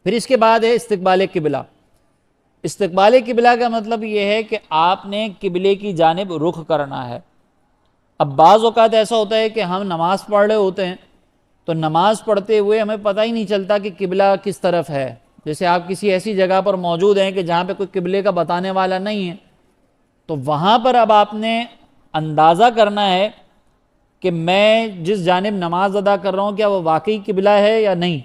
फिर इसके बाद है इस्तकबाल किबला। इस्तकबाल किबला का मतलब यह है कि आपने किबले की जानिब रुख करना है। अब बाज़ औक़ात ऐसा होता है कि हम नमाज़ पढ़ रहे होते हैं तो नमाज़ पढ़ते हुए हमें पता ही नहीं चलता कि किबला किस तरफ है। जैसे आप किसी ऐसी जगह पर मौजूद हैं कि जहाँ पे कोई किबले का बताने वाला नहीं है, तो वहाँ पर अब आपने अंदाज़ा करना है कि मैं जिस जानिब नमाज अदा कर रहा हूँ क्या वो वाकई किबला है या नहीं।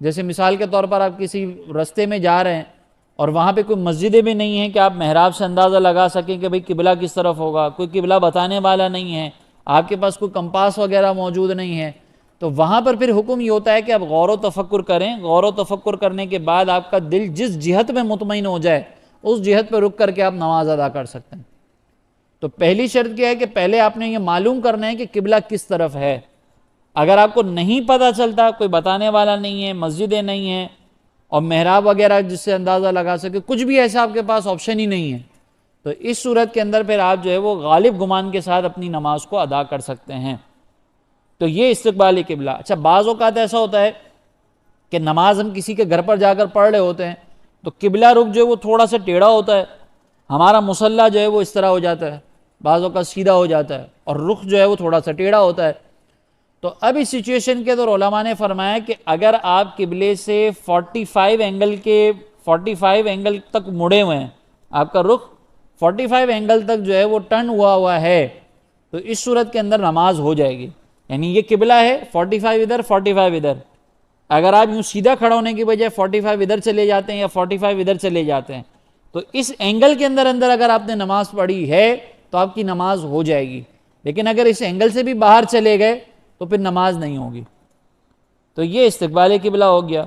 जैसे मिसाल के तौर पर आप किसी रास्ते में जा रहे हैं और वहाँ पे कोई मस्जिदें भी नहीं हैं कि आप महराब से अंदाज़ा लगा सकें कि भाई किबला किस तरफ होगा, कोई किबला बताने वाला नहीं है, आपके पास कोई कंपास वगैरह मौजूद नहीं है, तो वहाँ पर फिर हुक्म ये होता है कि आप गौर व तफक्कुर करें। गौर व तफक्कुर करने के बाद आपका दिल जिस जिहत में मुतमईन हो जाए उस जिहत पर रुक करके आप नमाज अदा कर सकते हैं। तो पहली शर्त क्या है कि पहले आपने ये मालूम करना है कि किबला किस तरफ है। अगर आपको नहीं पता चलता, कोई बताने वाला नहीं है, मस्जिदें नहीं हैं और मेहराब वगैरह जिससे अंदाज़ा लगा सके, कुछ भी ऐसा आपके पास ऑप्शन ही नहीं है, तो इस सूरत के अंदर फिर आप जो है वो गालिब गुमान के साथ अपनी नमाज को अदा कर सकते हैं। तो ये इस्तकबाल किबला। अच्छा, बाज़ औक़ात ऐसा होता है कि नमाज हम किसी के घर पर जाकर पढ़ रहे होते हैं तो किबला रुख जो है वो थोड़ा सा टेढ़ा होता है, हमारा मुसल्ला जो है वो इस तरह हो जाता है, बाज़ औक़ात सीधा हो जाता है और रुख जो है वो थोड़ा सा टेढ़ा होता है। तो अब इस सिचुएशन के अंदर उलमा ने फरमाया कि अगर आप किबले से 45 एंगल तक मुड़े हुए हैं, आपका रुख 45 एंगल तक जो है वो टर्न हुआ है, तो इस सूरत के अंदर नमाज हो जाएगी। यानी ये किबला है, 45 इधर 45 इधर। अगर आप यूँ सीधा खड़ा होने की बजाय 45 इधर चले जाते हैं या 45 इधर चले जाते हैं, तो इस एंगल के अंदर अंदर अगर आपने नमाज पढ़ी है तो आपकी नमाज हो जाएगी। लेकिन अगर इस एंगल से भी बाहर चले गए तो फिर नमाज नहीं होगी। तो ये इस्तकबाल किबला हो गया।